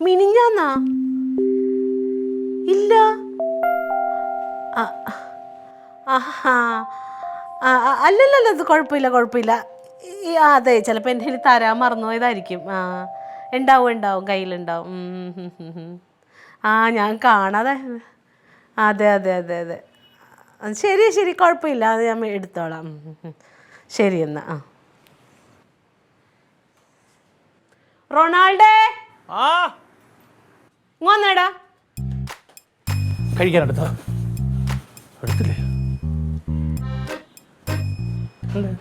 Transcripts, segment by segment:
മിനിഞ്ഞാന്നാ? ഇല്ല. അല്ലല്ല, അത് കുഴപ്പമില്ല. അതെ, ചിലപ്പോൾ എൻ്റെ കയ്യിൽ തരാൻ മറന്നുപോയതായിരിക്കും. ഉണ്ടാവും കയ്യിലുണ്ടാവും. ഞാൻ കാണാതെ. അതെ. ശരി, കുഴപ്പമില്ല, അത് ഞാൻ എടുത്തോളാം. ശരി എന്നാ. റൊണാൾഡേ, ഇങ്ങോട്ടാ. കഴിക്കാനെടുത്താ എടുത്തില്ലേ?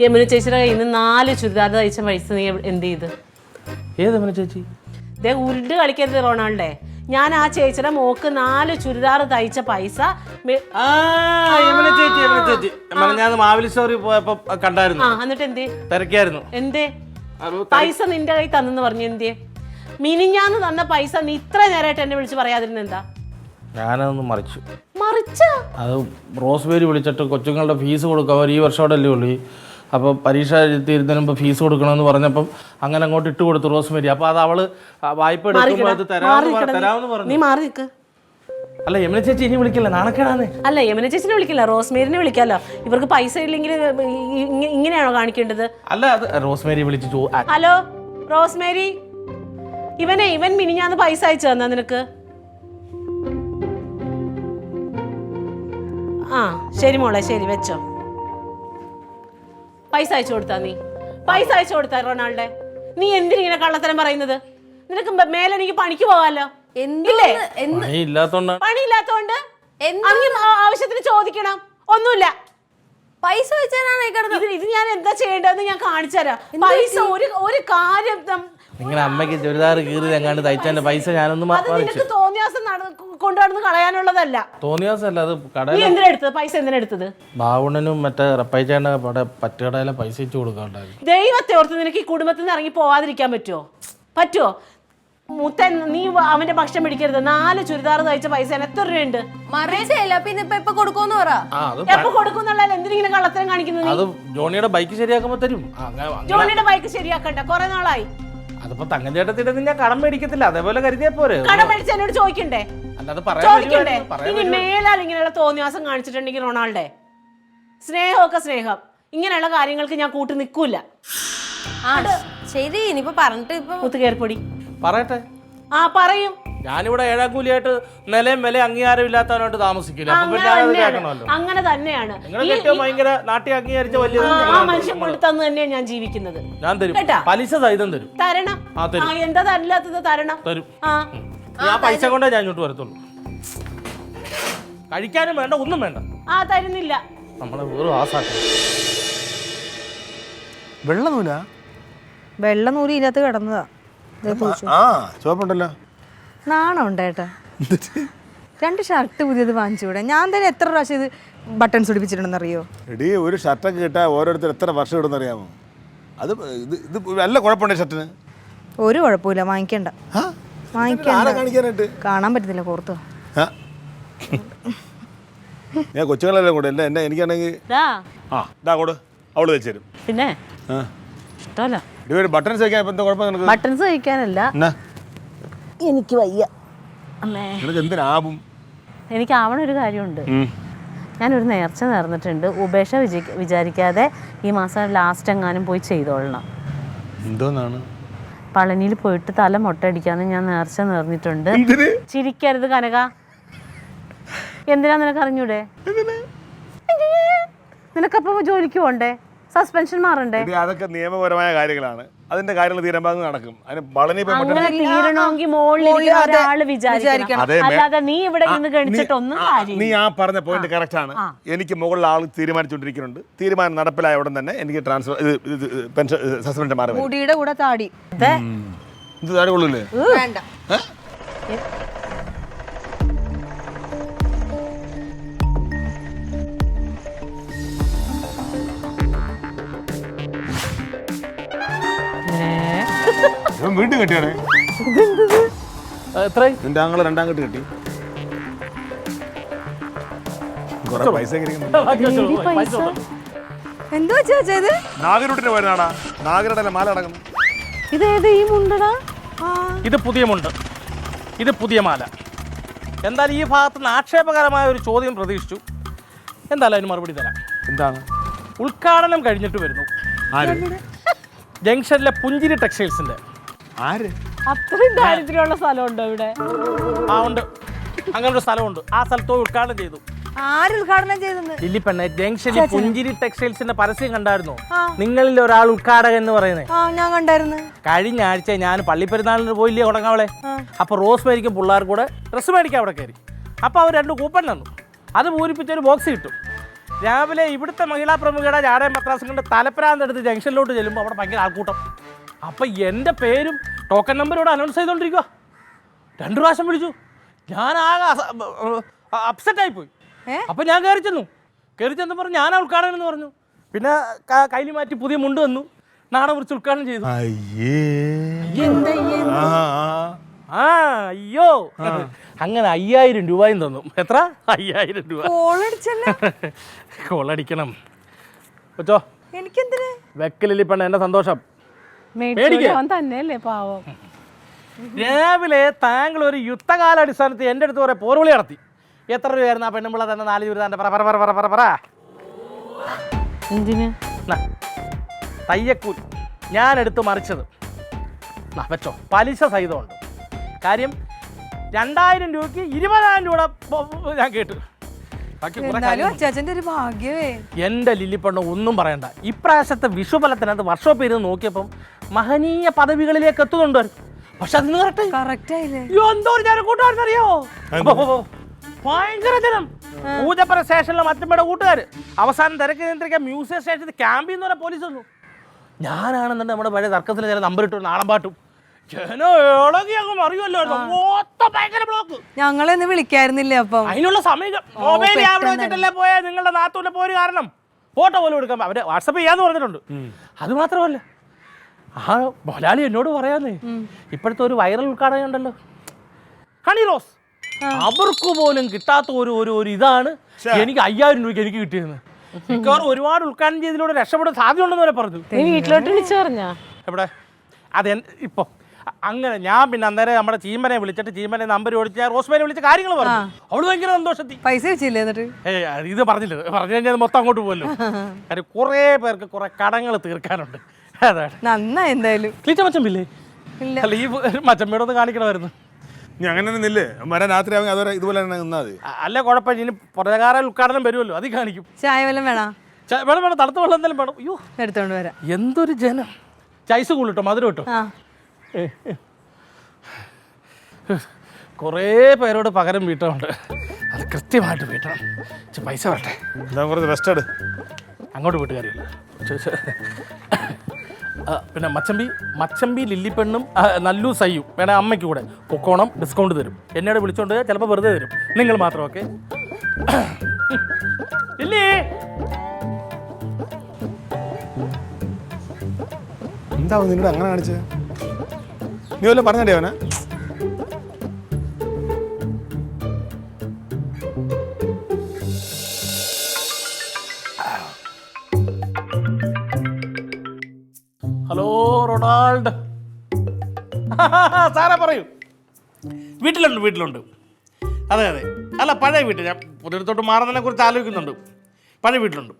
യമുന ചേച്ചിയുടെ കയ്യിൽ നിന്ന് 4 ചുരിദാർ തയ്ച്ച പൈസ നീ എന്ത് ചെയ്ത്? ഏത് യമുന ചേച്ചി? ഇതേ ഉരുണ്ട് കളിക്കരുത് റൊണാൾഡേ. ഞാൻ ആ ചേച്ചിയുടെ മോക്ക് 4 ചുരിദാർ തയ്ച്ച പൈസ. യമുന ചേച്ചി ഞാൻ മാവേലി സ്റ്റോറി പോയപ്പോ കണ്ടായിരുന്നു. എന്നിട്ട് എന്തേ? തിരക്കായിരുന്നു. എന്തേ? പൈസ നിന്റെ കയ്യിൽ തന്നെന്ന് പറഞ്ഞു. എന്തേ? മിനിഞ്ഞാന്ന് തന്ന പൈസ നീ ഇത്ര നേരമായിട്ട് എന്നെ വിളിച്ച് പറയാതിരുന്ന എന്താ? ഞാനതൊന്ന് മറിച്ച അത് റോസ്ബേരി വിളിച്ചിട്ട് കൊച്ചുങ്ങളുടെ ഫീസ് കൊടുക്കുക. അവർ ഈ വർഷമോടല്ലേ ഉള്ളൂ. അപ്പോൾ പരീക്ഷ എഴുതിയിരുന്നതിന് മുമ്പ് ഫീസ് കൊടുക്കണമെന്ന് പറഞ്ഞപ്പം അങ്ങനെ അങ്ങോട്ട് ഇട്ട് കൊടുത്തു റോസ്മേരി. അപ്പോൾ അത് അവള് വായ്പ എടുക്കുമ്പോൾ അത് തരാമെന്ന് പറഞ്ഞു. നീ മാറി നിൽക്ക്. അല്ല യമുന ചേച്ചി ഇനി വിളിക്കില്ല, നാണക്കേടാണ്. അല്ല, യമുന ചേച്ചിനെ വിളിക്കില്ല, റോസ്മേരിനെ വിളിക്കാലോ. ഇവർക്ക് പൈസ ഇല്ലെങ്കിൽ ഇങ്ങനെയാണോ കാണിക്കേണ്ടത്? അല്ല, അത് റോസ്മേരി വിളിച്ചു. ഹലോ റോസ്മേരി, ഇവൻ മിനിഞ്ഞാന്ന് പൈസ അയച്ചു തന്നാ നിനക്ക്? ശരി മോളെ, ശരി വെച്ചോ. പൈസ അയച്ചു കൊടുത്താ? നീ പൈസ അയച്ചു കൊടുത്താ റൊണാൾഡേ? നീ എന്തിനിങ്ങനെ കള്ളത്തരം പറയുന്നത്? നിനക്ക് മേലെ എനിക്ക് പണിക്ക് പോകാലോ. പണിയില്ലാത്തോണ്ട് ആവശ്യത്തിന് ചോദിക്കണം. ഒന്നുമില്ല. പൈസ വെച്ചാണ് ഇത് ഞാൻ എന്താ ചെയ്യേണ്ടതെന്ന് ഞാൻ കാണിച്ചു തരാം. പൈസ ഒരു കാര്യം നിങ്ങളുടെ അമ്മയ്ക്ക് ചുരിദാർ കീറി എങ്ങാണ്ട് തയ്ച്ചതിന്റെ പൈസ ഞാനൊന്നും തോന്നിയാസം കൊണ്ടുവന്ന് കളയാനുള്ളതല്ല. തോന്നിയാസല്ല, അത് കടയിൽ എന്തിനെടുത്തത്? പൈസ എന്തിനെടുത്തത്? ബാവുണ്ണനും മറ്റേ റപ്പൈച്ചേണ്ട പറ്റുകടയിലെ പൈസ വെച്ച് കൊടുക്കാണ്ടായിരുന്നു. ദൈവത്തെ ഓർത്ത് നിനക്ക് ഈ കുടുംബത്തിൽ നിന്ന് ഇറങ്ങി പോവാതിരിക്കാൻ പറ്റുമോ? മുത്തൻ, നീ അവന്റെ ഭക്ഷണം പിടിക്കരുത്. 4 ചുരിദാർ തയ്ച്ച പൈസ എത്ര രൂപയുണ്ട്? എപ്പൊ കൊടുക്കുമെന്ന് പറ. എപ്പൊ കൊടുക്കുന്നുള്ള എന്തിനിങ്ങനെ കള്ളത്തരം കാണിക്കുന്നത്? അത് ജോണിയുടെ ബൈക്ക് ശരിയാക്കുമ്പോ തരും. ജോണിയുടെ ബൈക്ക് ശരിയാക്കണ്ട, കുറെ നാളായി. അതിപ്പോ തങ്കഞ്ചേട്ടത്തിന്റെ ഞാൻ കടം മേടിക്കത്തില്ല, അതേപോലെ കരുതിയാ പോരെ. കടം മേടിച്ച് എന്നോട് ചോദിക്കണ്ടേ? ചോദിക്കണ്ടേ? ഇനി മേലാൽ ഇങ്ങനെയുള്ള തോന്നിവാസം കാണിച്ചിട്ടുണ്ടെങ്കിൽ റൊണാൾഡേ, സ്നേഹമൊക്കെ സ്നേഹം, ഇങ്ങനെയുള്ള കാര്യങ്ങൾക്ക് ഞാൻ കൂട്ടി നിൽക്കൂല. ശരി, ഇനിയിപ്പോ പറഞ്ഞിട്ട് മുത്ത് കയറിപ്പൊടി പറയട്ടെ. പറയും. ഞാനിവിടെ ഏഴാക്കൂലിയായിട്ട് നിലയും വില അംഗീകാരം ഇല്ലാത്തവനായിട്ട് താമസിക്കില്ല. അങ്ങനെ തന്നെയാണ്. ഭയങ്കര നാട്ടി അംഗീകരിച്ച വലിയ മനുഷ്യൻ കൊണ്ട് തന്നു തന്നെയാണ് ഞാൻ ജീവിക്കുന്നത്. ഞാൻ തരും, പലിശ സഹിതം തരും. തരണം. എന്താ തരില്ലാത്തത്? തരണം. തരും. ആ പൈസ കൊണ്ടേ ഞാൻ ഇങ്ങോട്ട് വരത്തുള്ളൂ. കഴിക്കാനും വേണ്ട, ഒന്നും വേണ്ട. തരുന്നില്ല. നമ്മളെ വെറും ആസാക്കണം. വെള്ളനൂല് ഇതിനകത്ത് കിടന്നതാ. ചോപ്പുണ്ടല്ലോ. നാണം ഉണ്ടേട്ടാ. 2 ഷർട്ട് പുതിയത് വാങ്ങിച്ചുകൂടെ? ഞാൻ തന്നെ എത്ര പ്രാവശ്യം ഇത് ബട്ടൺസ് പിടിപ്പിച്ചിട്ടുണ്ടെന്ന് അറിയോ? എടീ, ഒരു ഷർട്ടൊക്കെ കിട്ടാൻ ഓരോരുത്തർ എത്ര വർഷം ഇടുന്ന അറിയാമോ? അത് ഇത് നല്ല കുഴപ്പമുണ്ട് ഷർട്ടിന്. ഒരു കുഴപ്പമില്ല, വാങ്ങിക്കണ്ട. കാണിക്കാനായിട്ട് കാണാൻ പറ്റുന്നില്ല, കോർത്തോ. ഞാൻ കൊച്ചുങ്ങളെല്ലാം കൂടെ എന്നെ എനിക്കാണെങ്കിൽ കൂടെ അവള് വെച്ച് തരും. പിന്നെ ഇഷ്ടമല്ല ബട്ടൺസ് വയ്ക്കാൻ എന്താ കുഴപ്പം? ബട്ടൺസ് വയ്ക്കാനല്ല, എനിക്ക് വയ്യ. എന്തിനാവും? എനിക്ക് ആവണ ഒരു കാര്യമുണ്ട്. ഞാനൊരു നേർച്ച നേർന്നിട്ടുണ്ട്. ഉപേക്ഷ വിചാരിക്കാതെ ഈ മാസം ലാസ്റ്റ് എങ്ങാനും പോയി ചെയ്തോളണം. എന്തോന്നാണ്? പളനിയിൽ പോയിട്ട് തല മൊട്ടടിക്കാന്ന് ഞാൻ നേർച്ച നേർന്നിട്ടുണ്ട്. ചിരിക്കരുത് കനക. എന്തിനാ നിനക്ക് അറിഞ്ഞൂടെ? നിനക്കപ്പോ ജോലിക്ക് പോണ്ടേ? സസ്പെൻഷൻ മാറണ്ടേ? അതൊക്കെ നിയമപരമായ കാര്യങ്ങളാണ്. അതിന്റെ കാര്യങ്ങൾ തീരുമാനം നടക്കും. അതിന് പളനി തീരണമെങ്കിൽ മുകളിൽ ഒരാള് വിചാരിക്കണം. അല്ലാതെ നീ ഇവിടെ നിന്ന് ഗണിച്ചിട്ടൊന്നും നീ ആ പറഞ്ഞ പോയിന്റ് കറക്റ്റ് ആണ്. എനിക്ക് മുകളിൽ ആൾ തീരുമാനിച്ചുകൊണ്ടിരിക്കുന്നുണ്ട്. തീരുമാനം നടപ്പിലായ ഉടൻ തന്നെ എനിക്ക് ട്രാൻസ്ഫർ പെൻഷൻ സസ്പെൻഷൻ മാറി. മുടിയുടെ കൂടെ താടി ഇത് താടി കൊള്ളൂല്ലേ? വേണ്ട. വീണ്ടും കെട്ടിയാണേ. നിന്റെ ആങ്ങളെ 2ാം കെട്ട് കെട്ടി. പൈസ എന്തോ ചേച്ചാ ഇത്? നാഗരൂട്ടിന് വരുന്നാടാ. നാഗരുടെ മാല അടങ്ങുന്നു. ഇതേത് ഈ മുണ്ടടാ? ഇത് പുതിയ മുണ്ട്, ഇത് പുതിയ മാല. എന്തായാലും ഈ ഭാഗത്ത് നിന്ന് ആക്ഷേപകരമായ ഒരു ചോദ്യം പ്രതീക്ഷിച്ചു. എന്തായാലും അതിന് മറുപടി തരാം. എന്താണ്? ഉദ്ഘാടനം കഴിഞ്ഞിട്ട് വരുന്നു. ജംഗ്ഷനിലെ പുഞ്ചിരി ടെക്സ്റ്റൈൽസിന്റെ. ആര്? അത്രയും ദാരിദ്ര്യമുള്ള സ്ഥലമുണ്ടോ ഇവിടെ? ആ ഉണ്ട്, അങ്ങനെ ഒരു സ്ഥലമുണ്ട്. ആ സ്ഥലത്ത് പോയി ഉദ്ഘാടനം ചെയ്തു. ആര് ഉദ്ഘാടനം ചെയ്തെന്ന്? ലില്ലിപ്പെണ്ണെ, ജംഗ്ഷനിൽ പുഞ്ചിരി ടെക്സ്റ്റൈൽസിന്റെ പരസ്യം കണ്ടായിരുന്നോ? നിങ്ങളിൽ ഒരാൾ ഉദ്ഘാടകൻ എന്ന് പറയുന്നത്. ഞാൻ കണ്ടായിരുന്നു. കഴിഞ്ഞ ആഴ്ച ഞാൻ പള്ളിപ്പെരുന്നാളിന് പോയില്ലേ കൊടങ്ങാവളെ. അപ്പോൾ റോസ് മേരിക്കും പിള്ളേർ കൂടെ ഡ്രസ്സ് മേടിക്കാൻ അവിടെ കയറി. അപ്പോൾ അവർ 2 കൂപ്പൺ തന്നു. അത് പൂരിപ്പിച്ചൊരു ബോക്സ് കിട്ടും. രാവിലെ ഇവിടുത്തെ മഹിളാ പ്രമുഖയുടെ ജാടയും പത്രാസും കൊണ്ട് തലപ്പരാന്തെടുത്ത് ജംഗ്ഷനിലോട്ട് ചെല്ലുമ്പോൾ അവിടെ ഭയങ്കര ആൾക്കൂട്ടം. അപ്പം എൻ്റെ പേരും ടോക്കൺ നമ്പരോട് അനൗൺസ് ചെയ്തുകൊണ്ടിരിക്കുക. 2 പ്രാവശ്യം വിളിച്ചു. ഞാൻ ആകെ അപ്സെറ്റായിപ്പോയി. അപ്പം ഞാൻ കയറി ചെന്ന് പറഞ്ഞു ഞാനാ ഉദ്ഘാടനം എന്ന് പറഞ്ഞു. പിന്നെ കയ്യിൽ മാറ്റി പുതിയ മുണ്ട് വന്നു. നാളെ കുറിച്ച് ഉദ്ഘാടനം ചെയ്തു. അയ്യോ അങ്ങനെ 5000 രൂപയും തന്നു. എത്ര? 5000 രൂപ. കോളടിക്കണം കൊച്ചോ. എനിക്കെന്തിന്? വെക്കലിൽ പെണ്ണ എന്റെ സന്തോഷം. തന്നെയല്ലേ പാവം. രാവിലെ താങ്കൾ ഒരു യുദ്ധകാലാടിസ്ഥാനത്തിൽ എൻ്റെ അടുത്ത് കുറെ പോർവിളി നടത്തി. എത്ര രൂപയായിരുന്നു ആ പെണ്ണുമ്പിള്ള തന്നെ? 4 രൂപ തന്നെ. പറ. എന്തിന്? തയ്യക്കൂലി ഞാൻ എടുത്ത് മറിച്ചത്. വെച്ചോ, പലിശ സഹിതമുണ്ട്. കാര്യം 2000 രൂപയ്ക്ക് 20,000 രൂപ ഞാൻ കേട്ടു. ചേച്ചന്റെ ഒരു ഭാഗ്യവേ. എൻ്റെ ലില്ലിപ്പണ്ണ ഒന്നും പറയണ്ട. ഇപ്രാവശ്യത്തെ വിഷുഫലത്തിനകത്ത് വർക്ക്ഷോപ്പ് ഇരുന്ന് നോക്കിയപ്പം മഹനീയ പദവികളിലേക്ക് എത്തുന്നുണ്ട്. പക്ഷെ അതിന് കറക്റ്റായില്ലേ? എന്തോ ഒരു ജനം കൂട്ടുകാരെന്നറിയോ? ഭയങ്കര ജനം. പൂജപ്പുര സ്റ്റേഷനിലെ മറ്റമ്മയുടെ കൂട്ടുകാർ അവസാനം തിരക്ക് നിയന്ത്രിക്കാൻ മ്യൂസിയം സ്റ്റേഷനിൽ ക്യാമ്പിൽ നിന്ന് പറഞ്ഞ പോലീസ് വന്നു. ഞാനാണെന്നുണ്ട് നമ്മുടെ പഴയ തർക്കത്തിൽ ചില നമ്പർ ഇട്ടു നാടൻ പാട്ടും. ഞങ്ങളെ വിളിക്കായിരുന്നില്ലേ? അപ്പം അതിനുള്ള സമയം മൊബൈൽ അവിടെ വെച്ചിട്ടല്ലേ പോയാ നിങ്ങളുടെ നാത്തൂന്റെ പോര് കാരണം ഫോട്ടോ പോലും എടുക്കാൻ അവര് വാട്സപ്പ് ചെയ്യാന്ന് പറഞ്ഞിട്ടുണ്ട്. അത് മാത്രമല്ല ആ മൊലാളി എന്നോട് പറയാന്നേ, ഇപ്പോഴത്തെ ഒരു വൈറൽ ഉദ്ഘാടനം ഉണ്ടല്ലോ ഹണി റോസ്, അവർക്ക് പോലും കിട്ടാത്ത ഒരു ഇതാണ് എനിക്ക് 5000 രൂപയ്ക്ക് എനിക്ക് കിട്ടിയെന്ന്. മിക്കവാറും ഒരുപാട് ഉദ്ഘാടനം ചെയ്തതിലൂടെ രക്ഷപ്പെടാൻ സാധ്യത ഉണ്ടെന്ന് വരെ പറഞ്ഞു. വീട്ടിലോട്ട് വിളിച്ചു പറഞ്ഞ എവിടെ അത് ഇപ്പൊ അങ്ങനെ ഞാൻ പിന്നെ അന്നേരം നമ്മുടെ ചീമനെ വിളിച്ചിട്ട് ചീമനെ നമ്പർ ഓടിച്ച് റോസ്മേനെ വിളിച്ച കാര്യങ്ങൾ പറഞ്ഞു. അവള് ഭയങ്കര സന്തോഷത്തി. പൈസ വെച്ചില്ലേ എന്നിട്ട്? ഇത് പറഞ്ഞു കഴിഞ്ഞാൽ മൊത്തം അങ്ങോട്ട് പോലോ. കാര്യം കുറേ പേർക്ക് കുറെ കടങ്ങൾ തീർക്കാനുണ്ട്. അതാണ് നന്നായി. എന്തായാലും ക്ലീറ്റ മച്ചമ്പില്ലേ? അല്ല ഈ മച്ചമ്മയോട് ഒന്ന് കാണിക്കണമായിരുന്നു. അങ്ങനെ നിന്നില്ലേ രാത്രി ആവുക അതുവരെ ഇതുപോലെ നിന്നാതി. അല്ല കുഴപ്പമില്ല, ഇനി പുറകാല ഉദ്ഘാടനം വരുമല്ലോ, അത് കാണിക്കും. ചായ വല്ലതും വേണം? വേണം തണുത്ത വെള്ളം എന്തായാലും വേണം. അയ്യോ എടുത്തോണ്ട് വരാം. എന്തൊരു ജനം. ചൈസ് കൂളിട്ടോ, മധുരം കിട്ടോ. കുറേ പേരോട് പകരം വീട്ടുന്നുണ്ട്, അത് കൃത്യമായിട്ട് വീട്ടണം. പൈസ വരട്ടെ. കുറച്ച് റെസ്റ്റ് എടു. അങ്ങോട്ട് വീട്ടുകാരില്ല. പിന്നെ മച്ചമ്പി ലില്ലിപ്പെണ്ണും നല്ലു സയ്യും വേണേ അമ്മയ്ക്ക് കൂടെ പൊക്കോണം, ഡിസ്കൗണ്ട് തരും. എന്നോട് വിളിച്ചോണ്ട് ചിലപ്പോൾ വെറുതെ തരും. നിങ്ങൾ മാത്രം. Okay Lily? എന്താവും നിന്നോട് അങ്ങനെ കാണിച്ചത്? നീ വല്ലതും പറഞ്ഞേ അവനെ? Hello Ronald. സാറാ പറയൂ. വീട്ടിലുണ്ട്. അതെ. അല്ല പഴയ വീട്ടിൽ, ഞാൻ പുതിയത്തോട്ട് മാറുന്നതിനെ കുറിച്ച് ആലോചിക്കുന്നുണ്ട്. പഴയ വീട്ടിലുണ്ട്.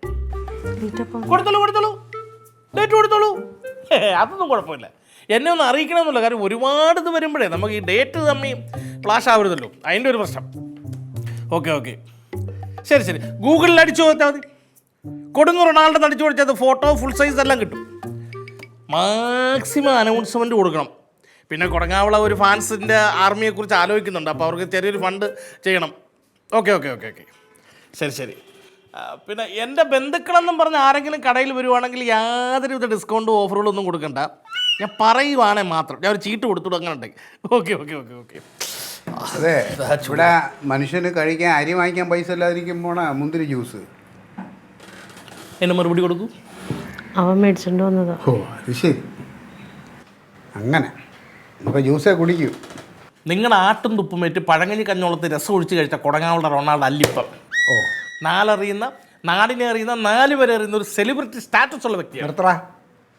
കൊടുത്തോളൂ. ഡേറ്റ് കൊടുത്തോളൂ. അതൊന്നും കുഴപ്പമില്ല. എന്നെ ഒന്ന് അറിയിക്കണമെന്നുള്ള കാര്യം. ഒരുപാട് ഇത് വരുമ്പോഴേ നമുക്ക് ഈ ഡേറ്റ് തമ്മിൽ ഫ്ലാഷ് ആവരുതല്ലോ, അതിൻ്റെ ഒരു പ്രശ്നം. ഓക്കെ ശരി. ഗൂഗിളിൽ അടിച്ചു കൊടുത്താൽ മതി. കൊടുങ്ങൂർ റൊണാൾഡ് അടിച്ചു കൊടുത്തത് ഫോട്ടോ ഫുൾ സൈസ് എല്ലാം കിട്ടും. മാക്സിമം അനൗൺസ്മെൻറ്റ് കൊടുക്കണം. പിന്നെ കൊടങ്ങാവള ഒരു ഫാൻസിൻ്റെ ആർമിയെക്കുറിച്ച് ആലോചിക്കുന്നുണ്ട്. അപ്പോൾ അവർക്ക് ചെറിയൊരു ഫണ്ട് ചെയ്യണം. ഓക്കെ ശരി. പിന്നെ എൻ്റെ ബന്ധുക്കളെന്നും പറഞ്ഞ് ആരെങ്കിലും കടയിൽ വരുവാണെങ്കിൽ യാതൊരുവിധ ഡിസ്കൗണ്ടും ഓഫറുകളും ഒന്നും കൊടുക്കണ്ട. ഞാൻ പറയുവാണേ മാത്രം. ഞാൻ ഒരു ചീട്ട് കൊടുത്തു അങ്ങനെ ഉണ്ടെങ്കിൽ. ഓക്കെ. അതെ, ഇവിടെ മനുഷ്യന് കഴിക്കാൻ അരി വാങ്ങിക്കാൻ പൈസ ഇല്ലാതിരിക്കുമ്പോണ മുന്തിരി ജ്യൂസ്. എന്നെ മറുപടി കൊടുക്കൂ. അവൻ മേടിച്ചോണ്ട് വന്നതാ. ഓ അത് ശരി. അങ്ങനെ അപ്പോൾ ജ്യൂസേ കുടിക്കൂ. നിങ്ങളുടെ ആട്ടും തുപ്പുമേറ്റ് പഴങ്ങഞ്ഞി കഞ്ഞോളത്ത് രസം ഒഴിച്ച് കഴിച്ച കൊടങ്ങാവളുടെ റൊണാൾഡ് അല്ലിപ്പം. നാലറിയുന്ന നാടിനെ അറിയുന്ന 4 പേരെ അറിയുന്ന ഒരു സെലിബ്രിറ്റി സ്റ്റാറ്റസ് ഉള്ള വ്യക്തിയാണ്. നിർത്തറ,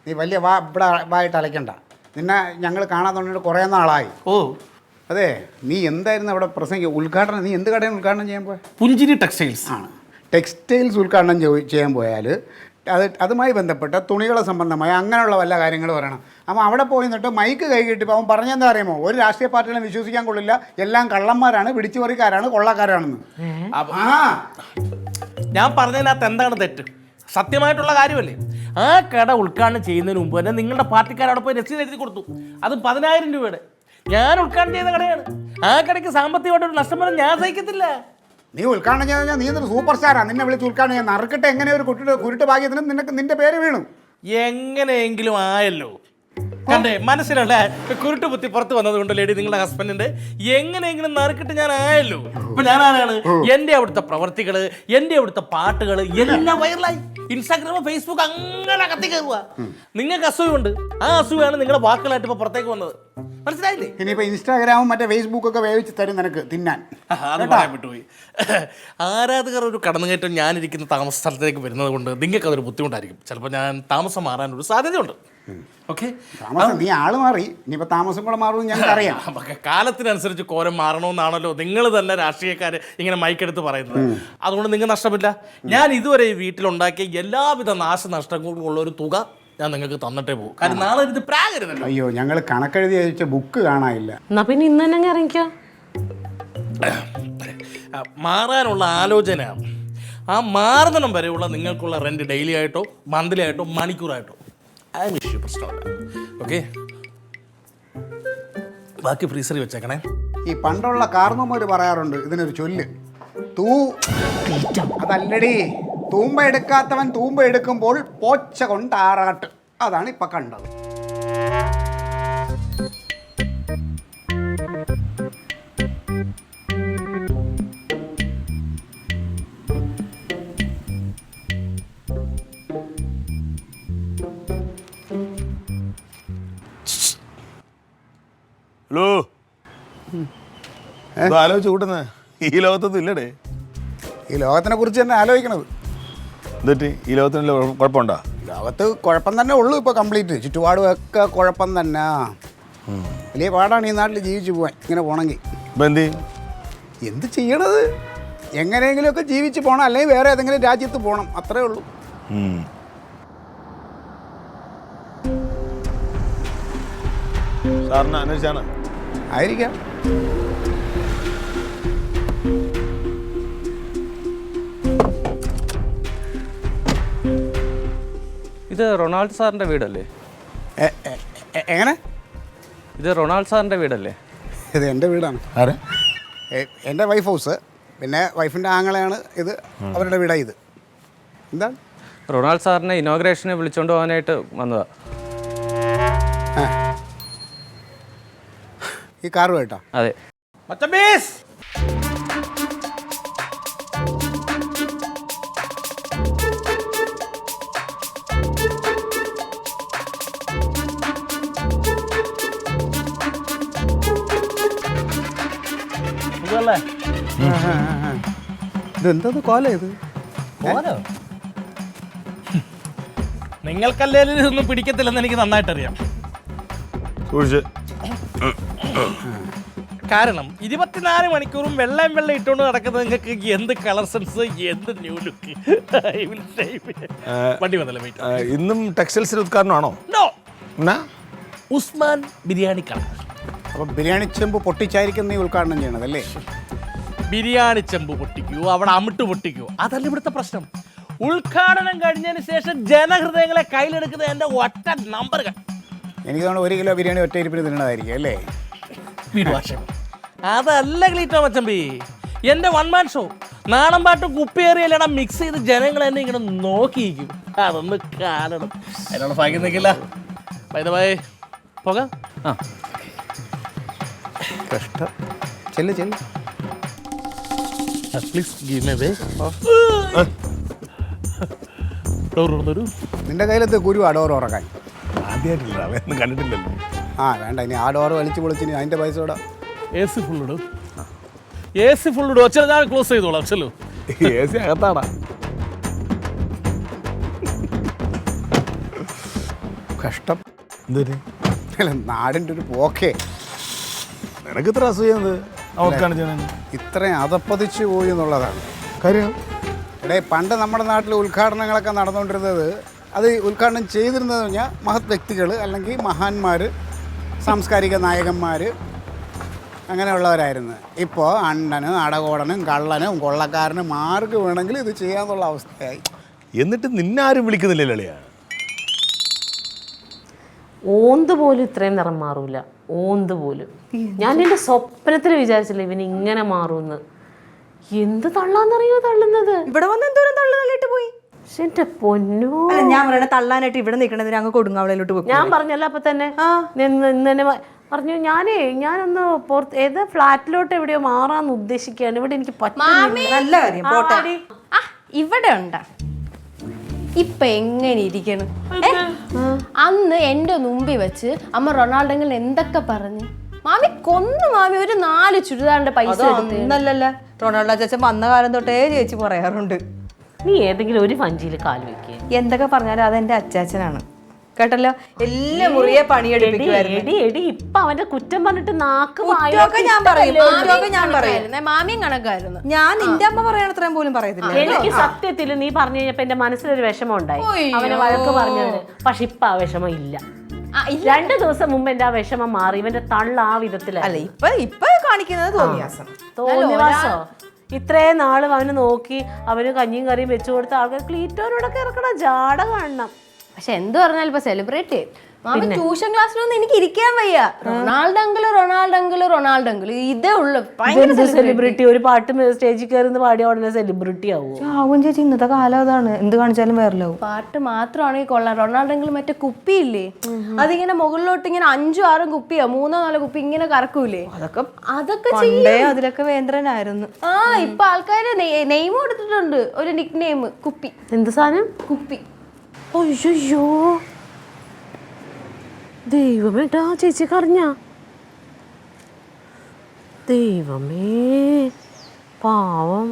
നീ വലിയ ഇവിടെ വായിട്ട് അലയ്ക്കണ്ട. നിന്നെ ഞങ്ങൾ കാണാൻ തുടങ്ങിയിട്ട് കുറേ നാളായി. ഓ അതെ, നീ എന്തായിരുന്നു അവിടെ പ്രസംഗിക്കുക? ഉദ്ഘാടനം, നീ എന്ത് കടയാണ് ഉദ്ഘാടനം ചെയ്യാൻ പോയത്? പുഞ്ചിരി ടെക്സ്റ്റൈൽസ് ആണ്. ടെക്സ്റ്റൈൽസ് ഉദ്ഘാടനം ചെയ്യാൻ പോയാൽ അതുമായി ബന്ധപ്പെട്ട തുണികളെ സംബന്ധമായ അങ്ങനെയുള്ള വല്ല കാര്യങ്ങൾ പറയണം. അപ്പോൾ അവിടെ പോയി നിന്നിട്ട് മൈക്ക് കൈ കിട്ടിയപ്പോൾ അവൻ പറഞ്ഞെന്താ അറിയുമോ? ഒരു രാഷ്ട്രീയ പാർട്ടികളെ വിശ്വസിക്കാൻ കൊള്ളില്ല, എല്ലാം കള്ളന്മാരാണ്, പിടിച്ചുപറിക്കാരാണ്, കൊള്ളക്കാരാണെന്ന്. ഞാൻ പറഞ്ഞതിനകത്ത് എന്താണ് തെറ്റ്? സത്യമായിട്ടുള്ള കാര്യമല്ലേ? ആ കട ഉദ്ഘാടനം ചെയ്യുന്നതിന് മുമ്പ് തന്നെ നിങ്ങളുടെ പാർട്ടിക്കാരവിടെ പോയി രസീത് എഴുതി കൊടുത്തു. അത് 10,000 രൂപയുടെ. ഞാൻ ഉദ്ഘാടനം ചെയ്ത കടയാണ്. ആ കടയ്ക്ക് സാമ്പത്തികമായിട്ടൊരു നഷ്ടം വരാൻ ഞാൻ സഹിക്കത്തില്ല. നീ ഉദ്ഘാടനം ചെയ്ത് കഴിഞ്ഞാൽ നീ ഇതൊരു സൂപ്പർ സ്റ്റാറാണ്. നിന്നെ വിളിച്ച് ഉദ്ഘാടനം ചെയ്യാൻ നറുക്കിട്ട് എങ്ങനെ ഒരു കുരുട്ട് ഭാഗ്യത്തിനും നിന്റെ പേര് വീണു. എങ്ങനെയെങ്കിലും ആയല്ലോ. കണ്ടേ, മനസ്സിലുള്ള കുരുട്ട് കുത്തി പുറത്ത് വന്നതുകൊണ്ട് ലേഡി നിങ്ങളുടെ ഹസ്ബൻഡിന്റെ എങ്ങനെയെങ്കിലും നറുക്കിട്ട് ഞാൻ ആയല്ലോ. ഇപ്പൊ ഞാൻ ആരാണ്? എന്റെ അവിടുത്തെ പ്രവർത്തികള്, എന്റെ അവിടുത്തെ പാട്ടുകള് എല്ലാം വൈറലായി. ഇൻസ്റ്റാഗ്രാം, ഫേസ്ബുക്ക് അങ്ങനെ കത്തി കയറുക. നിങ്ങൾക്ക് അസൂയുണ്ട്. ആ അസൂയാണ് നിങ്ങളുടെ വാക്കുകളായിട്ട് ഇപ്പൊ പുറത്തേക്ക് വന്നത്. മനസ്സിലായില്ലേ? ഇനിയിപ്പോൾ ഇൻസ്റ്റാഗ്രാമും മറ്റേ ഫേസ്ബുക്കൊക്കെ വേവിച്ച് തരും നിനക്ക് തിന്നാൻ. അത് പറയാൻ വിട്ടുപോയി. ആരാധകർ ഒരു കടന്നുകയറ്റം ഞാനിരിക്കുന്ന താമസ സ്ഥലത്തേക്ക് വരുന്നത് കൊണ്ട് നിങ്ങൾക്ക് അതൊരു ബുദ്ധിമുട്ടായിരിക്കും. ചിലപ്പോൾ ഞാൻ താമസം മാറാനൊരു സാധ്യതയുണ്ട്. ഓക്കെ, താമസം നീ ആള് മാറി, ഇനിയിപ്പോൾ താമസം കൂടെ മാറുമെന്ന് ഞങ്ങൾക്കറിയാം. കാലത്തിനനുസരിച്ച് കോരം മാറണമെന്നാണല്ലോ നിങ്ങൾ തന്നെ രാഷ്ട്രീയക്കാർ ഇങ്ങനെ മൈക്കെടുത്ത് പറയുന്നത്. അതുകൊണ്ട് നിങ്ങൾ നഷ്ടമില്ല. ഞാൻ ഇതുവരെ ഈ വീട്ടിലുണ്ടാക്കിയ എല്ലാവിധ നാശനഷ്ടങ്ങളും ഉള്ള ഒരു തുക ഞാൻ നിങ്ങൾക്ക് തന്നിട്ടേ പോകും. കാരണം നാളെ ഇത് പ്രാകരുതല്ലോ. അയ്യോ, ഞങ്ങൾ കണക്കെഴുതി അയച്ച ബുക്ക് കാണാനില്ല. എന്നാ പിന്നെ ഇന്ന് തന്നെ ഇറങ്ങിക്കോ. മാറാനുള്ള ആലോചന, ആ മാറുന്നിടം വരെയുള്ള നിങ്ങൾക്കുള്ള റെന്റ് ഡെയിലി ആയിട്ടോ മന്ത്ലി ആയിട്ടോ മണിക്കൂറായിട്ടോ ആ വിഷയം പ്രശ്നമല്ല. ഓക്കെ, ബാക്കി ഫ്രീസറിൽ വെച്ചേക്കണേ. ഈ പണ്ടുള്ള കാർന്നോര് പറയാറുണ്ട് ഇതിനൊരു ചൊല്ല്, അതല്ലടി, തൂമ്പ എടുക്കാത്തവൻ തൂമ്പ എടുക്കുമ്പോൾ പോച്ച കൊണ്ട് ആറാട്ട്. അതാണ് ഇപ്പൊ കണ്ടത്. ഹലോ, ആലോചിച്ച് കൂട്ടുന്ന ഈ ലോകത്തൊന്നും ഇല്ലടേ. ഈ ലോകത്തിനെ കുറിച്ച് തന്നെ ആലോചിക്കണത്. എന്നിട്ട് ഈ ലോകത്തിന് കുഴപ്പമുണ്ടോ? ലോകത്ത് കുഴപ്പം തന്നെ ഉള്ളൂ ഇപ്പോൾ. കംപ്ലീറ്റ് ചുറ്റുപാടും ഒക്കെ കുഴപ്പം തന്നെ. വലിയ പാടാണ് ഈ നാട്ടിൽ ജീവിച്ചു പോകാൻ. ഇങ്ങനെ പോകണമെങ്കിൽ ഇപ്പം എന്ത് ചെയ്യണത്? എങ്ങനെയെങ്കിലുമൊക്കെ ജീവിച്ച് പോകണം, അല്ലെങ്കിൽ വേറെ ഏതെങ്കിലും രാജ്യത്ത് പോകണം. അത്രേ ഉള്ളൂ. സാറിന് അന്വേഷിച്ചാണ് ആയിരിക്കാം. ഇത് റൊണാൾഡ് സാറിൻ്റെ വീടല്ലേ? എങ്ങനെ? ഇത് റൊണാൾഡ് സാറിൻ്റെ വീടല്ലേ? ഇത് എൻ്റെ വീടാണ്. ആരെ? എൻ്റെ വൈഫ് ഹൗസ്, പിന്നെ വൈഫിൻ്റെ ആങ്ങളെയാണ് ഇത്, അവരുടെ വീടാണ് ഇത്. എന്താണ്? റൊണാൾഡ് സാറിനെ ഇനോഗ്രേഷന് വിളിച്ചുകൊണ്ട് പോകാനായിട്ട് വന്നതാ. ഈ കാറ് കേട്ടോ? അതെ. ഇതെന്തത് കോല? ഇത് നിങ്ങൾക്കല്ലേലും ഇതൊന്നും പിടിക്കത്തില്ലെന്ന് എനിക്ക് നന്നായിട്ടറിയാം. കാരണം 24 മണിക്കൂറും വെള്ളം ഇട്ടുകൊണ്ട് നടക്കുന്നത് നിങ്ങൾക്ക് എന്ത് കളർ സെൻസ്, എന്ത് ന്യൂ ലുക്ക്. വണ്ടി വന്നല്ലേ? ഇന്നും ടെക്സ്റ്റൈൽസിന്റെ ഉദ്ഘാടനമാണോ? ഉസ്മാൻ ബിരിയാണി കട. അപ്പോൾ ബിരിയാണി ചെമ്പ് പൊട്ടിച്ചായിരിക്കും നീ ഉദ്ഘാടനം ചെയ്യണതല്ലേ? ബിരിയാണി ചെമ്പ് പൊട്ടിക്കൂ, അവിടെ അമിട്ട് പൊട്ടിക്കൂ, അതല്ല ഇവിടുത്തെ പ്രശ്നം. ഉദ്ഘാടനം കഴിഞ്ഞതിന് ശേഷം ജനഹൃദയങ്ങളെ കയ്യിലെടുക്കുന്നത് എൻ്റെ ഒറ്റ നമ്പറുകൾ. എനിക്ക് തോന്നുന്നു 1 കിലോ ബിരിയാണി ഒറ്റ ഇരിപ്പിന് തിന്നണതായിരിക്കും അല്ലേ? അതല്ല ക്ലീറ്റോ മച്ചമ്പി, എൻ്റെ 1 മാൻ ഷോ. നാടൻ പാട്ടും കുപ്പിയേറിയല്ലേടാ മിക്സ് ചെയ്ത് ജനങ്ങൾ എന്നെ ഇങ്ങനെ നോക്കിയിരിക്കും. അതൊന്ന് കാണണം. അതിനുള്ള ഭാഗ്യം നിൽക്കില്ല. പോകാം. കഷ്ടം. ചെല്ല് ചെല്ല്. പ്ലീസ് ഗീവ് മീ വേ. നിന്റെ കയ്യിലത്തെ കുരു ഡോർ ഉറക്കാൻ ആദ്യമായിട്ടില്ല, അവയൊന്നും കണ്ടിട്ടില്ലല്ലോ. വേണ്ട, ഇനി ആ ഡോർ വലിച്ചു പൊളിച്ചിന് അതിൻ്റെ പൈസ കൂടെ. AC ഫുള്ളിടും. AC ഫുള്ളിടും. ഞാൻ ക്ലോസ് ചെയ്തോളാം. ചെല്ലു. AC അകത്താടാ. കഷ്ടം. എന്തൊരു അല്ല, നാടിൻ്റെ ഒരു പോക്കേ. നിനക്ക് ഇത്ര അസൂയത് നോക്കാണ് ചെയ്യണത്. ഇത്രയും അതപ്പതിച്ചു പോയി എന്നുള്ളതാണ് കാര്യം. ഇവിടെ പണ്ട് നമ്മുടെ നാട്ടിൽ ഉദ്ഘാടനങ്ങളൊക്കെ നടന്നുകൊണ്ടിരുന്നത്, അത് ഉദ്ഘാടനം ചെയ്തിരുന്നത് പറഞ്ഞാൽ മഹത് വ്യക്തികൾ അല്ലെങ്കിൽ മഹാന്മാർ, സാംസ്കാരിക നായകന്മാർ, അങ്ങനെയുള്ളവരായിരുന്നു. ഇപ്പോൾ അണ്ണനും അടകോടനും കള്ളനും കൊള്ളക്കാരനും ആർക്ക് വേണമെങ്കിലും ഇത് ചെയ്യാന്നുള്ള അവസ്ഥയായി. എന്നിട്ട് നിന്നാരും വിളിക്കുന്നില്ല അളിയാ. ഓന്ത് പോലും ഇത്രയും നിറം മാറൂല, ഓന്ത് പോലും. ഞാൻ എൻ്റെ സ്വപ്നത്തിൽ വിചാരിച്ചില്ല ഇവന് ഇങ്ങനെ മാറുമെന്ന്. എന്ത് തള്ളാന്നറിയോ തള്ളുന്നത്. ഇവിടെ വന്ന് എന്തോരം തള്ളു തള്ളിട്ട് പോയി. പക്ഷെ എന്റെ പൊന്നോ, അല്ല, ഞാൻ പറയണ തള്ളാനായിട്ട് ഇവിടെ നിൽക്കണതിന് അങ്ങ് കൊടുങ്ങാവളയിലോട്ട് പോകും. ഞാൻ പറഞ്ഞല്ലോ അപ്പൊ തന്നെ ഇന്നെ പറഞ്ഞു. ഞാനൊന്ന് ഏത് ഫ്ലാറ്റിലോട്ട് എവിടെയോ മാറാന്ന് ഉദ്ദേശിക്കുകയാണ്. ഇവിടെ എനിക്ക് പറ്റുന്നില്ല. നല്ല കാര്യം, പോട്ടെ. ഇവിടെ ഉണ്ടാ ഇപ്പൊ എങ്ങനെ ഇരിക്കണം? അന്ന് എന്റെ മുമ്പിൽ വെച്ച് അമ്മ റൊണാൾഡോങ്കിൽ എന്തൊക്കെ പറഞ്ഞു. മാമി കൊന്നു. മാമി ഒരു 4 ചുരിദാറിന്റെ പൈസ എടുത്ത്. ഒന്നല്ലല്ല, റൊണാൾഡോ ചേച്ചൻ വന്ന കാലം തൊട്ടേ ചേച്ചി പറയാറുണ്ട്, നീ ഏതെങ്കിലും ഒരു വഞ്ചിയിൽ കാല് വെക്കുക. എന്തൊക്കെ പറഞ്ഞാലും അതെന്റെ അച്ചാച്ചനാണ് കേട്ടല്ലോ. എല്ലാം മുറിയെ പണിയെടുപ്പിക്കുവായിരുന്നു. എടി ഇപ്പൊ അവന്റെ കുറ്റം പറഞ്ഞിട്ട് നാക്ക് ഞാൻ പറയും. മാമിയും കണക്കായിരുന്നു. ഞാൻ നിന്റെ അമ്മ പറയണത്രയും പോലും പറയത്തില്ല. എനിക്ക് സത്യത്തിൽ നീ പറഞ്ഞു കഴിഞ്ഞപ്പോ എന്റെ മനസ്സിലൊരു വിഷമം ഉണ്ടായി, അവനെ വഴക്ക് പറഞ്ഞതിന്. പക്ഷെ ഇപ്പൊ ആ വിഷമം ഇല്ല. 2 ദിവസം മുമ്പ് എന്റെ ആ വിഷമം മാറി. ഇവന്റെ തള്ള ആ വിധത്തിലല്ല. അല്ല, ഇപ്പൊ കാണിക്കുന്നത് തോന്നിവാസോ. ഇത്രയും നാളും അവന് നോക്കി അവന് കഞ്ഞിയും കറിയും വെച്ചു കൊടുത്ത ആൾക്കാർ ക്ലീറ്റോനോടൊക്കെ ഇറക്കണം, ജാട കാണണം. പക്ഷെ എന്ത് പറഞ്ഞാലും ഇപ്പൊ സെലിബ്രേറ്റ് മാമി ട്യൂഷൻ ക്ലാസ്സിലൊന്നും എനിക്ക് ഇരിക്കാൻ വയ്യ. റൊണാൾഡോ ഇതേ ഉള്ളു. സെലിബ്രിറ്റി ഒരു പാട്ട് സ്റ്റേജിൽ കയറുന്ന പാടിയ ഉടനെ സെലിബ്രിറ്റി ആവും. ചേച്ചി ഇന്നത്തെ കാലം അതാണ്, എന്ത് കാണിച്ചാലും വേറലാവും. പാട്ട് മാത്രമാണെങ്കിൽ കൊള്ളാം. റൊണാൾഡോ മറ്റേ കുപ്പിയില്ലേ, അതിങ്ങനെ മുകളിലോട്ട് ഇങ്ങനെ 5-6 കുപ്പിയോ 3-4 കുപ്പി ഇങ്ങനെ കറക്കൂലേ, അതൊക്കെ അതിലൊക്കെ വേന്ദ്രനായിരുന്നു. ഇപ്പൊ ആൾക്കാര് നെയിം കൊടുത്തിട്ടുണ്ട്, ഒരു നിക് നെയിം കുപ്പി. എന്ത് സാധനം? കുപ്പി. അയ്യോ ദൈവമേട്ടാ, ചേച്ചി കറിഞ്ഞ ദൈവമേ, പാവം.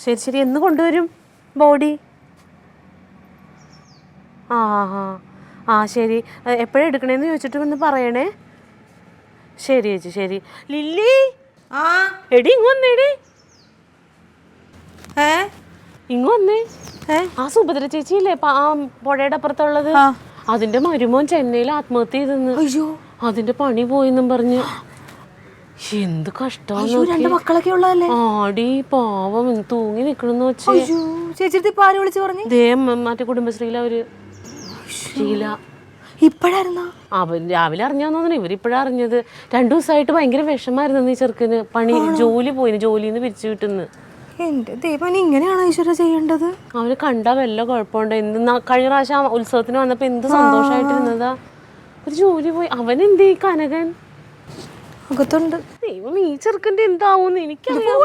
ശരി എന്ന് കൊണ്ടുവരും ബോഡി? ആ ശരി, എപ്പോഴാണ് എടുക്കണേന്ന് ചോദിച്ചിട്ട് ഒന്ന് പറയണേ. ശരി ചേച്ചി, ശരി. ലില്ലി, എടി ഇങ്ങ് വന്നേടി. ഇങ്ങ് വന്നേ. ആ സുഭദ്ര ചേച്ചിയില്ലേ ആ പുഴയുടെ അപ്പുറത്തുള്ളത്, അതിന്റെ മരുമോൻ ചെന്നൈയിൽ ആത്മഹത്യ ചെയ്തെന്ന്. അയ്യോ, അതിന്റെ പണി പോയെന്നും പറഞ്ഞ്. എന്ത് കഷ്ടമാണ്. 2 മക്കളൊക്കെ ഉള്ളതല്ലേ? ആടി പാവം തൂങ്ങി നിക്കണെന്ന് വെച്ച്. ചേച്ചി ഇപ്പൊ ആര് വിളിച്ചു പറഞ്ഞു? മറ്റേ കുടുംബശ്രീയിലെ അവര് ശീല. ഇപ്പഴായിരുന്നോ? അവൻ രാവിലെ അറിഞ്ഞാന്ന് തോന്നുന്നു. ഇവരിപ്പോഴാ അറിഞ്ഞത്. 2 ദിവസമായിട്ട് ഭയങ്കര വിഷമായിരുന്നു ഈ ചെറുക്കന്. ജോലി പോയിന്, ജോലിന്ന് പിരിച്ചു കിട്ടുന്നു. എന്റെ ദൈവം, ഇങ്ങനെയാണോ ഈശ്വര ചെയ്യേണ്ടത്? അവന് കണ്ടാ വല്ല കുഴപ്പമുണ്ടോ? കഴിഞ്ഞ പ്രാവശ്യം ഉത്സവത്തിന് വന്നപ്പോ എന്ത് സന്തോഷമായിട്ടിരുന്നതാ. ഒരു ജോലി പോയി. അവൻ എന്ത് ഈ കനകൻ അകത്തുണ്ട്. ദൈവം, ഈ ചെറുക്കന്റെ എന്താവൂന്ന് എനിക്കറിയാം.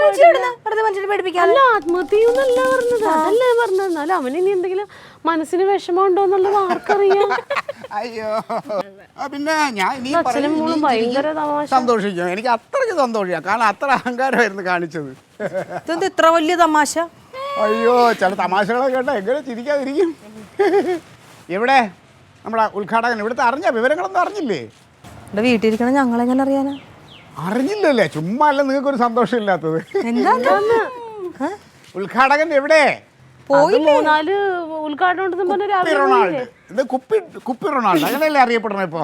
അല്ല, ആത്മഹത്യ ചെയ്യുന്നല്ല പറഞ്ഞത്, അതല്ലേ പറഞ്ഞത്. എന്നാലും അവന് ഇനി എന്തെങ്കിലും മനസ്സിന് വിഷമമുണ്ടോ എന്നുള്ളത് ആർക്കറിയാം. അയ്യോ, പിന്നെ ഞാൻ ഭയങ്കര തമാശ. സന്തോഷിക്കും. എനിക്ക് അത്രയ്ക്ക് സന്തോഷിക്കാം, കാരണം അത്ര അഹങ്കാരമായിരുന്നു കാണിച്ചത്. ഇതെന്ത് ഇത്ര വലിയ തമാശ? അയ്യോ, ചില തമാശകളൊക്കെ കേട്ടാ എങ്ങനെ ചിരിക്കാതിരിക്കും. എവിടെ നമ്മുടെ ഉദ്ഘാടകൻ? ഇവിടുത്തെ വിവരങ്ങളൊന്നും അറിഞ്ഞില്ലേ? ഇവിടെ വീട്ടിലിരിക്കണം, ഞങ്ങളെങ്ങനെ അറിയാനാ? അറിഞ്ഞില്ലല്ലേ, ചുമ്മാ അല്ല നിങ്ങൾക്കൊരു സന്തോഷമില്ലാത്തത്. ഉദ്ഘാടകൻ എവിടെ? 3-4 ഉദ്ഘാടനം റൊണാൾഡ്. ഇത് കുപ്പി റൊണാൾഡ് അങ്ങനെയല്ലേ അറിയപ്പെടണം ഇപ്പൊ.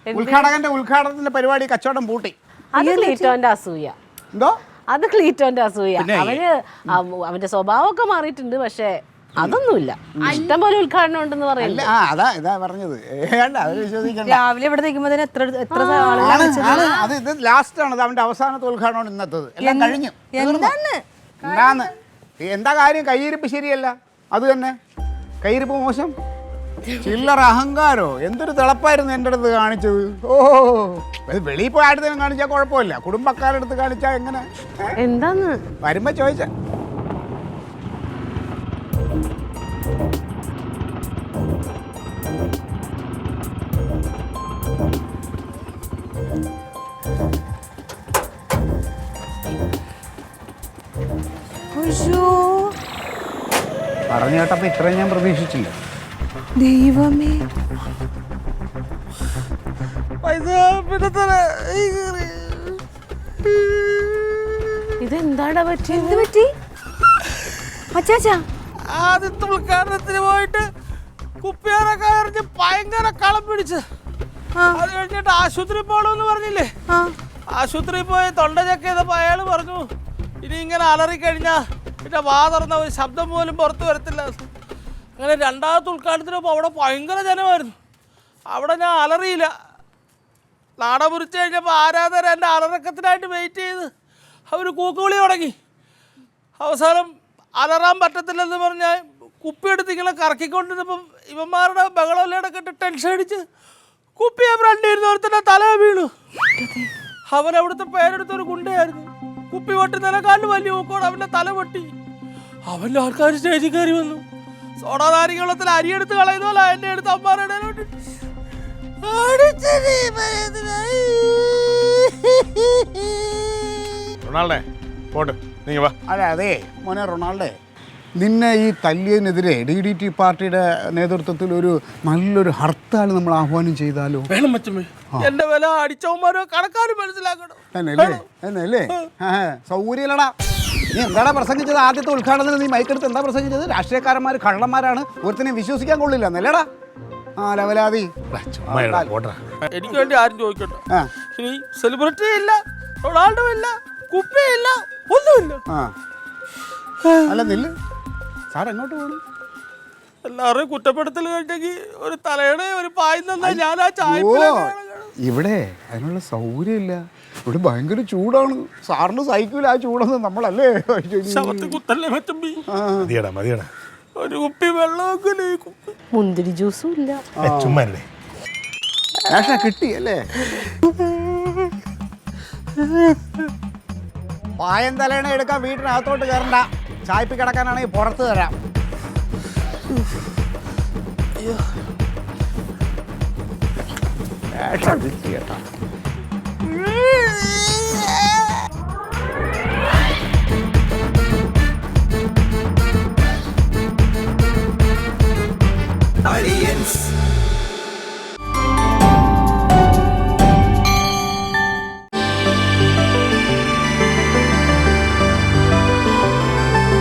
ഉദ്ഘാടകന്റെ ഉദ്ഘാടനത്തിന്റെ പരിപാടി കച്ചവടം പൂട്ടി. അത് ക്ലീറ്റോന്റെ അസൂയ. എന്തോ? അത് ക്ലീറ്റോന്റെ അസൂയ. അവന്റെ സ്വഭാവമൊക്കെ മാറിയിട്ടുണ്ട്, പക്ഷെ അതൊന്നുമില്ല. ഇഷ്ടം പോലെ ഉദ്ഘാടനം ഉണ്ടെന്ന് പറയില്ല. ഇതാ പറഞ്ഞത്. രാവിലെ ഇവിടെ നിൽക്കുമ്പോ എത്ര ഇത് ലാസ്റ്റ് ആണ്, അവന്റെ അവസാനത്തെ ഉദ്ഘാടനം ഇന്നത്തത്. എല്ലാം കഴിഞ്ഞു. എന്താന്ന് എന്താ കാര്യം? കയ്യിരിപ്പ് ശരിയല്ല, അത് തന്നെ. കയ്യിരിപ്പ് മോശം, ചില്ലറ അഹങ്കാരോ. എന്തൊരു തിളപ്പായിരുന്നു എൻ്റെ അടുത്ത് കാണിച്ചത്. വെളിയിൽ പോയി അടുത്ത് കാണിച്ചാൽ കുഴപ്പമില്ല, കുടുംബക്കാരെടുത്ത് കാണിച്ചാൽ എങ്ങനെ? എന്താന്ന് വരുമ്പോ ചോദിച്ച. പറഞ്ഞു കേട്ടപ്പോൾ ഇത്രയും ഞാൻ പ്രതീക്ഷിച്ചില്ല. ദൈവമേ, പൈസ പിന്നെ തന്നെ ഇതെന്താടാ പറ്റിയത്? എന്ത് പറ്റി അച്ചാച്ചാ? ആദ്യത്തെ ഉദ്ഘാടനത്തിന് പോയിട്ട് കുപ്പിയാരൊക്കെ എറിഞ്ഞ് ഭയങ്കര കളം പിടിച്ച് അത് കഴിഞ്ഞിട്ട് ആശുപത്രി പോകണമെന്ന് പറഞ്ഞില്ലേ? ആശുപത്രിയിൽ പോയി തൊണ്ട ചെക്ക് ചെയ്തപ്പോൾ അയാൾ പറഞ്ഞു ഇനി ഇങ്ങനെ അലറിക്കഴിഞ്ഞാൽ പിന്നെ വാ തുറന്ന ഒരു ശബ്ദം പോലും പുറത്ത് വരത്തില്ല. അങ്ങനെ രണ്ടാമത്തെ ഉദ്ഘാടനത്തിന് പോകുമ്പോൾ അവിടെ ഭയങ്കര ജനമായിരുന്നു. അവിടെ ഞാൻ അലറിയില്ല. നാടമുറിച്ച് കഴിഞ്ഞപ്പോൾ ആരാധകർ എൻ്റെ അലറക്കത്തിനായിട്ട് വെയിറ്റ് ചെയ്ത് അവർ കൂക്കുവിളി തുടങ്ങി. അവസാനം അലറാൻ പറ്റത്തില്ലെന്ന് പറഞ്ഞാൽ കുപ്പിയെടുത്ത് ഇങ്ങനെ കറക്കിക്കൊണ്ടിരുന്നപ്പം ഇവന്മാരുടെ ബഹളയിലൊക്കെ ഇട്ട് ടെൻഷൻ അടിച്ച് കുപ്പിയെ ഫ്രണ്ടിരുന്ന് ഒരുത്തന്നെ തല വീണു. അവൻ അവിടുത്തെ പേരെടുത്തൊരു ഗുണ്ടയായിരുന്നു. കുപ്പി പൊട്ടുന്നതിനെക്കാളും വലിയ ഊക്കോട് അവൻ്റെ തല പൊട്ടി. അവൻ്റെ ആൾക്കാർ സ്റ്റേജിൽ കയറി വന്നു. സോഡാ നാരികള്ളത്തിൽ അരിയെടുത്ത് കളയുന്ന പോലെ എന്നെ എടുത്ത് അമ്മാരുടെ റൊണാൾഡേ പോട്ട് നീ വാ. അല്ല അതെ മോനെ റൊണാൾഡേ, നിന്നെ ഈ തല്ലിയതിനെതിരെ DDT പാർട്ടിയുടെ നേതൃത്വത്തിൽ ഒരു നല്ലൊരു ഹർത്താൽ നമ്മൾ ആഹ്വാനം ചെയ്താലോ? വേണം മച്ചമ്മേ. എന്റെ വില അടിച്ചവന്മാരോ കടക്കാരും മനസ്സിലാക്കണം. എന്നല്ലേ സൗകര്യല്ലടാ. നീ എന്താടാ പ്രസംഗിച്ചത്? ആദ്യത്തെ ഉദ്ഘാടനത്തിന് നീ മൈക്കെടുത്ത് എന്താ പ്രസംഗിച്ചത്? രാഷ്ട്രീയക്കാരന്മാർ കള്ളന്മാരാണ്, ഒരുത്തിനെ വിശ്വസിക്കാൻ കൊള്ളില്ല എന്നല്ലേടാ? ആ ലവലാതി. എനിക്ക് വേണ്ടി ആരും ചോദിക്കട്ടെ. ഇനി സെലിബ്രിറ്റി ഇല്ല, റൊണാൾഡോ ഇല്ല, കുപ്പിയില്ല, ഒന്നുമില്ല. അല്ല നില്ല്, സാർ എങ്ങോട്ട് പോകണം? എല്ലാവരും കുറ്റപ്പെടുത്തൽ കഴിഞ്ഞെങ്കിൽ ഒരു തലയുടെ ഒരു പായം തന്നാൽ ഞാൻ ആ ചായ ഇവിടെ അതിനുള്ള സൗകര്യമില്ല. ഇവിടെ ഭയങ്കര ചൂടാണ്. സാറിന് സഹിക്കൂല ആ ചൂടൊന്നും. നമ്മളല്ലേ ശവത്ത് കുത്തല്ലേ മച്ചമ്പി. മതിയടാ മതിയടാ. ഒരു കുപ്പി വെള്ളമൊക്കെ മുന്തിരി ജ്യൂസും ഇല്ല. ചുമ്മാല്ലേ കിട്ടി അല്ലേ? പായം തലേണ എടുക്കാൻ വീട്ടിനകത്തോട്ട് കയറണ്ട. ചായപ്പി കിടക്കാനാണെങ്കിൽ പുറത്ത് തരാം. കേട്ടാ